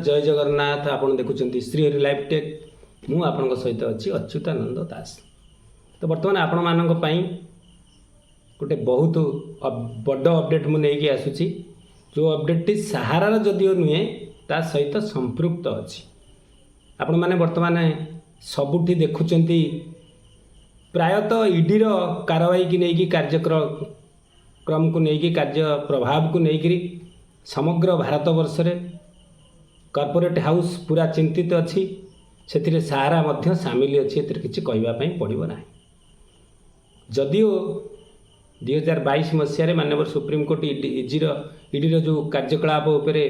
जय जगन्नाथ। आपण देखुचंती Shrihari live take. मु आपन सहित अच्छी अच्युतानंद दास। तो बर्तमान आपण मानक पई गोटे बहुत बड़ अपडेट मु नहीं आसुची। जो अपडेट टी सहारार जदिओ नुहे ता सहित संपृक्त अच्छी। आपण माने बर्तमान सबुठी देखुचंती प्रायतः ईडी रो कार्रवाई की नहीं कार्यक्रम को नहीं कार्य प्रभाव को नहीं समग्र भारत वर्ष रे कॉर्पोरेट हाउस पूरा चिंतित अच्छी। से सहारा मध्य सामिल अच्छी। एतिर किछि कहवाई पड़ो ना। जदिओ 2022 मसीह माननीय सुप्रीमकोर्ट ईडी जो कार्यकलाप उपरे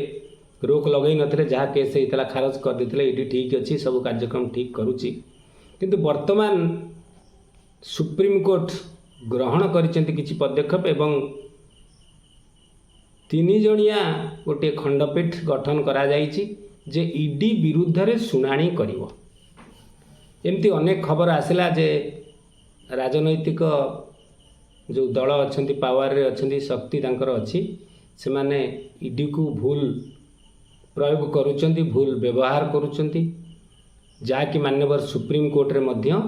रोक लगे नथिले, जहाँ केस होता खारज कर देते। ईडी ठीक अच्छी, सब कार्यक्रम ठीक करुच्ची। किंतु वर्तमान सुप्रीमकोर्ट ग्रहण करिसेंति किछि पदक्षेप एवं 3 जणिया गोटे खंडपीठ गठन करा जाइछि जे ईडी विरुद्ध रे सुनानी करिवो। एमती अनेक खबर आसिला जे राजनैतिक जो दल अच्छी पावर रे अच्छी शक्ति तांकर अच्छी, से माने ईडी को भूल प्रयोग करुचंती, भूल व्यवहार करुचंती, जहाँकि माननीय सुप्रीम कोर्ट रे मध्य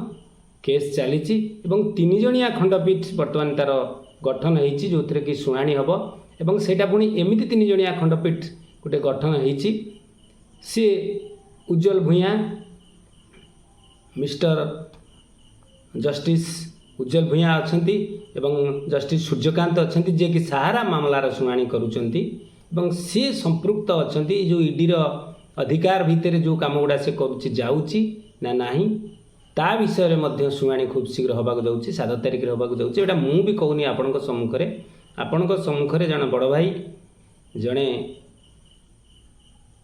केस चली। 3 जणिया खंडपीठ बर्तमान तार गठन होती जो कि शुणाणी हम एवं सेटा पुणी एमती 3 जणिया खंडपीठ गोटे गठन होती। सी उज्जवल भूया, मिस्टर जस्टिस उज्जवल भूया अच्छा एवं जस्टिस सूर्यकांत अच्छा जे कि सहारा मामलार शुणाणी करुचंती एवं सी संपृक्त अच्छा जो ईडी अधिकार भितर जो काम गुड़ा से करुच्ची जाऊँची ना नहीं ता विषय में शुणाणी खूब शीघ्र होगा जाऊँगी। 7 तारिख होगा जाऊँगी। एटा मु भी कहूनी आपण सम्मुखें, आपण सम्मुखें जड़े बड़ भाई जड़े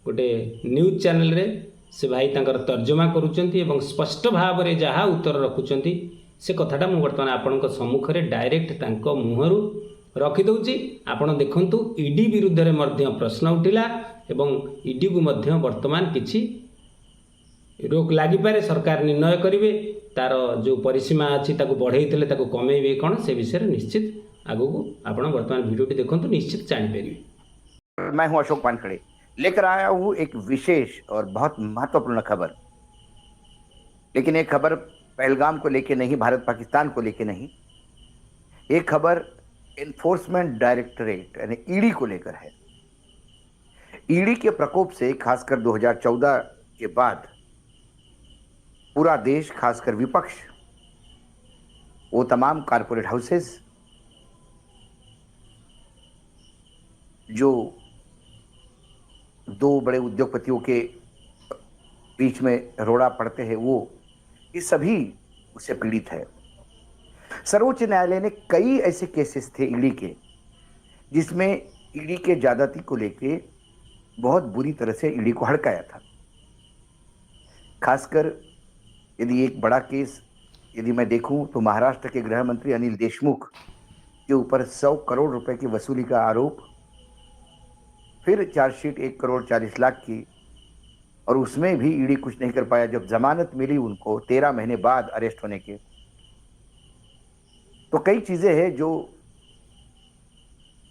गोटे न्यूज चैनल रे से भाई तांकर तर्जमा करुचंती एवं स्पष्ट भाव में जहाँ उत्तर रखुचंती से कथाटा मु बर्तमान आपण सम्मुखें डायरेक्ट तांको मुहरु रखिदौची। आपण देखंतु ईडी विरुद्ध रे मध्य प्रश्न उठिला एवं ईडी को मध्य वर्तमान किछि रोक लगी पारे। सरकार निर्णय करेंगे तार जो परिसीमा अच्छी बढ़ेते कमेबे कौन से विषय निश्चित आगु को आपण वर्तमान वीडियोटी देखंतु निश्चित जानिपारे। मैं हूं अशोक वानखेड़े, लेकर आया हूं एक विशेष और बहुत महत्वपूर्ण खबर। लेकिन एक खबर पहलगाम को लेके नहीं, भारत पाकिस्तान को लेके नहीं, एक खबर एनफोर्समेंट डायरेक्टरेट यानी ईडी को लेकर है। ईडी के प्रकोप से खासकर 2014 के बाद पूरा देश, खासकर विपक्ष, वो तमाम कारपोरेट हाउसेस जो 2 बड़े उद्योगपतियों के बीच में रोड़ा पड़ते हैं, वो ये सभी उससे पीड़ित है। सर्वोच्च न्यायालय ने कई ऐसे केसेस थे ईडी के जिसमें ईडी के ज्यादती को लेके बहुत बुरी तरह से ईडी को हड़काया था। खासकर यदि एक बड़ा केस यदि मैं देखूं तो महाराष्ट्र के गृह मंत्री अनिल देशमुख के ऊपर 100 करोड़ रुपए की वसूली का आरोप, फिर चार्जशीट 1 करोड़ 40 लाख की, और उसमें भी ईडी कुछ नहीं कर पाया। जब जमानत मिली उनको 13 महीने बाद अरेस्ट होने के, तो कई चीजें हैं जो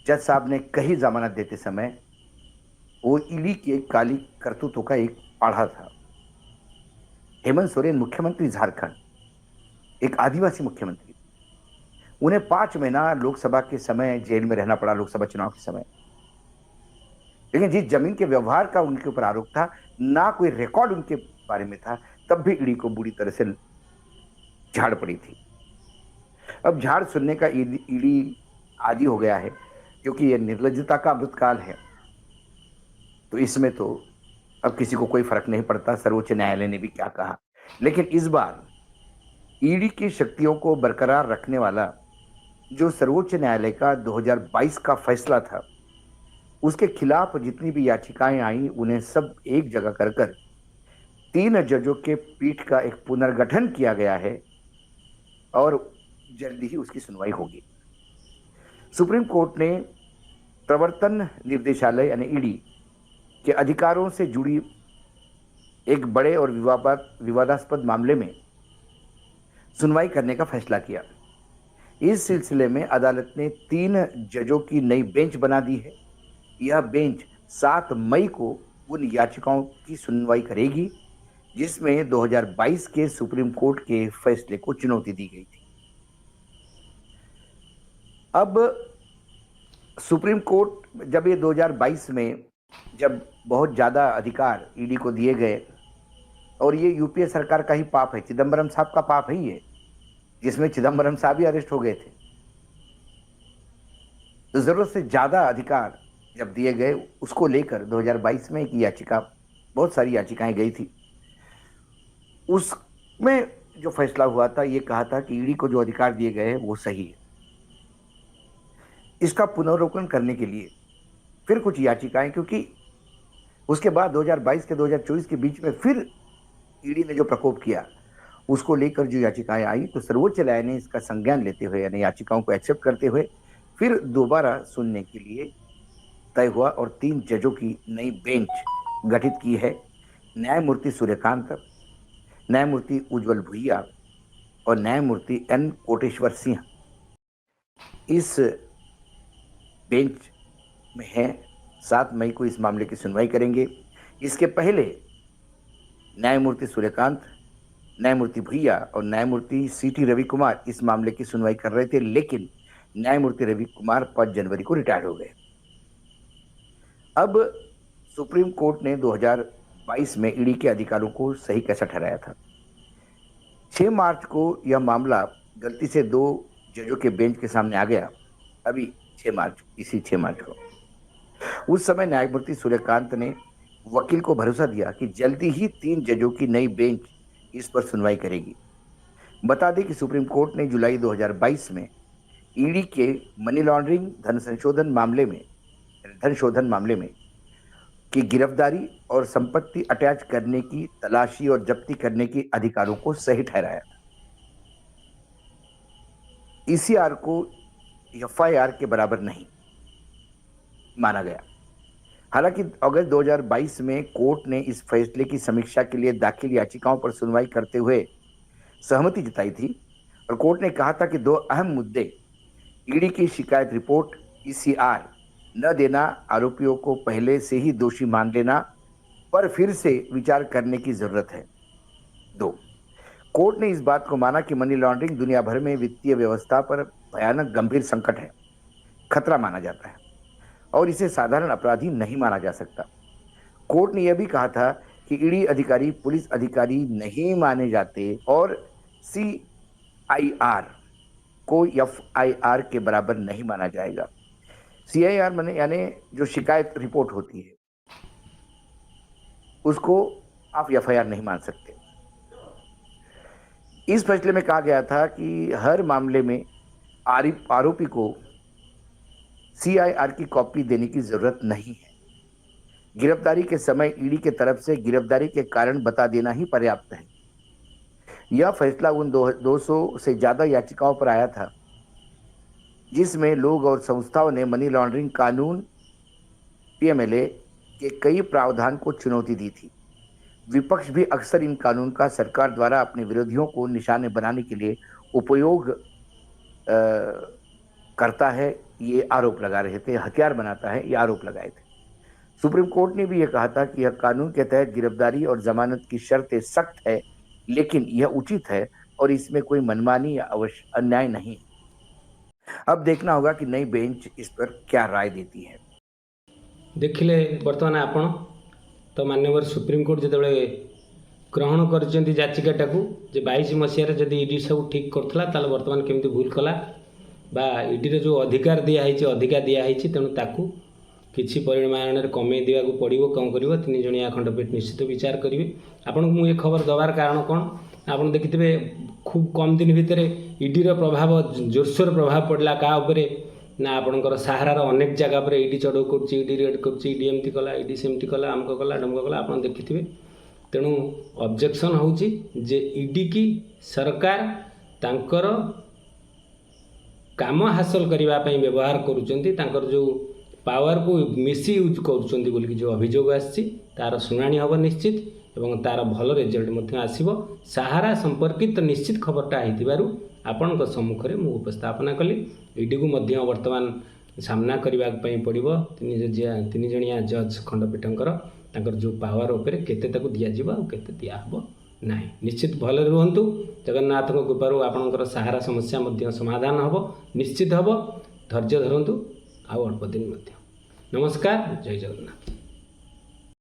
जज साहब ने कही जमानत देते समय, वो ईडी के काली करतूतों का एक पाढ़ा था। हेमंत सोरेन मुख्यमंत्री झारखंड, एक आदिवासी मुख्यमंत्री, उन्हें 5 महीना लोकसभा के समय जेल में रहना पड़ा, लोकसभा चुनाव के समय। लेकिन जिस जमीन के व्यवहार का उनके ऊपर आरोप था, ना कोई रिकॉर्ड उनके बारे में था, तब भी ईडी को बुरी तरह से झाड़ पड़ी थी। अब झाड़ सुनने का ईडी आदी हो गया है, क्योंकि यह निर्लज्जता का अमृतकाल है। तो इसमें तो अब किसी को कोई फर्क नहीं पड़ता सर्वोच्च न्यायालय ने भी क्या कहा। लेकिन इस बार ईडी की शक्तियों को बरकरार रखने वाला जो सर्वोच्च न्यायालय का 2022 का फैसला था, उसके खिलाफ जितनी भी याचिकाएं आई, उन्हें सब एक जगह कर 3 जजों के पीठ का एक पुनर्गठन किया गया है और जल्दी ही उसकी सुनवाई होगी। सुप्रीम कोर्ट ने प्रवर्तन निर्देशालय यानी ईडी के अधिकारों से जुड़ी एक बड़े और विवादास्पद मामले में सुनवाई करने का फैसला किया। इस सिलसिले में अदालत ने 3 जजों की नई बेंच बना दी है। यह बेंच 7 मई को उन याचिकाओं की सुनवाई करेगी जिसमें 2022 के सुप्रीम कोर्ट के फैसले को चुनौती दी गई थी। अब सुप्रीम कोर्ट जब ये 2022 में जब बहुत ज्यादा अधिकार ईडी को दिए गए, और ये यूपीए सरकार का ही पाप है, चिदम्बरम साहब का पाप है ये, जिसमें चिदम्बरम साहब भी अरेस्ट हो गए थे। तो जरूरत से ज्यादा अधिकार जब दिए गए, उसको लेकर 2022 में एक याचिका, बहुत सारी याचिकाएं गई थी, उसमें जो फैसला हुआ था ये कहा था कि ईडी को जो अधिकार दिए गए हैं वो सही है। इसका पुनरावलोकन करने के लिए फिर कुछ याचिकाएं, क्योंकि उसके बाद 2022 के 2024 के बीच में फिर ईडी ने जो प्रकोप किया उसको लेकर जो याचिकाएं आई, तो सर्वोच्च न्यायालय ने इसका संज्ञान लेते हुए, यानी याचिकाओं को एक्सेप्ट करते हुए फिर दोबारा सुनने के लिए तय हुआ और 3 जजों की नई बेंच गठित की है। न्यायमूर्ति सूर्यकांत, न्यायमूर्ति उज्जवल भुइया और न्यायमूर्ति एन कोटेश्वर सिंह इस बेंच में है। 7 मई को इस मामले की सुनवाई करेंगे। इसके पहले न्यायमूर्ति सूर्यकांत, न्यायमूर्ति भुइया और न्यायमूर्ति सीटी रवि कुमार इस मामले की सुनवाई कर रहे थे, लेकिन न्यायमूर्ति रवि कुमार 5 जनवरी को रिटायर्ड हो गए। अब सुप्रीम कोर्ट ने 2022 में ईडी के अधिकारों को सही कैसा ठहराया था। 6 मार्च को यह मामला गलती से 2 जजों के बेंच के सामने आ गया। अभी 6 मार्च को उस समय न्यायमूर्ति सूर्यकांत ने वकील को भरोसा दिया कि जल्दी ही 3 जजों की नई बेंच इस पर सुनवाई करेगी। बता दें कि सुप्रीम कोर्ट ने जुलाई 2022 में ईडी के मनी लॉन्ड्रिंग धन शोधन मामले में की गिरफ्तारी और संपत्ति अटैच करने की, तलाशी और जब्ती करने की अधिकारों को सही ठहराया। ईसीआर को एफआईआर के बराबर नहीं माना गया। हालांकि अगस्त 2022 में कोर्ट ने इस फैसले की समीक्षा के लिए दाखिल याचिकाओं पर सुनवाई करते हुए सहमति जताई थी और कोर्ट ने कहा था कि 2 अहम मुद्दे, ईडी की शिकायत रिपोर्ट ईसीआर न देना, आरोपियों को पहले से ही दोषी मान लेना पर फिर से विचार करने की जरूरत है। 2, कोर्ट ने इस बात को माना कि मनी लॉन्ड्रिंग दुनिया भर में वित्तीय व्यवस्था पर भयानक गंभीर संकट है, खतरा माना जाता है और इसे साधारण अपराधी नहीं माना जा सकता। कोर्ट ने यह भी कहा था कि ईडी अधिकारी पुलिस अधिकारी नहीं माने जाते और सीआईआर को एफआईआर के बराबर नहीं माना जाएगा। सीआईआर माने यानी जो शिकायत रिपोर्ट होती है उसको आप एफआईआर नहीं मान सकते। इस फैसले में कहा गया था कि हर मामले में आरोपी को सीआईआर की कॉपी देने की जरूरत नहीं है। गिरफ्तारी के समय ईडी के तरफ से गिरफ्तारी के कारण बता देना ही पर्याप्त है। यह फैसला उन 200 से ज्यादा याचिकाओं पर आया था जिसमें लोग और संस्थाओं ने मनी लॉन्ड्रिंग कानून पीएमएलए के कई प्रावधान को चुनौती दी थी। विपक्ष भी अक्सर इन कानून का सरकार द्वारा अपने विरोधियों को निशाने बनाने के लिए उपयोग करता है, ये आरोप लगा रहे थे, हथियार बनाता है, ये आरोप लगाए थे। सुप्रीम कोर्ट ने भी यह कहा था कि यह कानून के तहत गिरफ्तारी और जमानत की शर्तें सख्त है, लेकिन यह उचित है और इसमें कोई मनमानी या अन्याय नहीं। अब देखना होगा कि नई बेंच इस पर क्या राय देती है। देखिले बर्तमान आपण तो माननीय सुप्रीम कोर्ट जो ग्रहण कर याचिकाटा को 22 मसीह जदि ईडी सब ठीक करता बर्तमान केमती भूल कला बा ईडी जो अधिकार दिखाई अधिका दिखाई तेणु ताकू किसी परिमाण में कमे देवाक पड़ो कौन कर 3 जणिया खंडपीठ निश्चित विचार करेंगे। आपको मुझे खबर दबार कारण कौन आप देखिए खूब कम दिन भितर ईडी प्रभाव जोरसोर प्रभाव पड़ा क्या ना आपणकर सहारार अनेक जगह पर ईडी चढ़ऊ कर ईडी रेड कर ईडी एमती कला ईडी सेमती कला आमक कला डमक कला आप देखिए। तेणु ऑब्जेक्शन होची जे ईडी की सरकार तांकर काम हासिल करने व्यवहार कर जो पावर को मिसयूज कर जो अभियोग आसी तार शुणाणी हम निश्चित एवं तार भल रिजल्ट आसब। सहारा संपर्कित निश्चित खबरटा हो आपण सम्मुख में मुझे उपस्थापना कली। ईडी को वर्तमान सामना करने पड़ो 3 जणिया जज खंडपीठंकर तांकर जो पावर उपरे केते ताकू दिया जीवा और केते दिया हबो नाही। निश्चित भले रुहंतु। जगन्नाथ कृपारू आपणकर सहारा समस्या मध्य समाधान हबो, निश्चित हबो। धैर्य धरंतु। आउ अल्प दिन मध्य। नमस्कार। जय जगन्नाथ।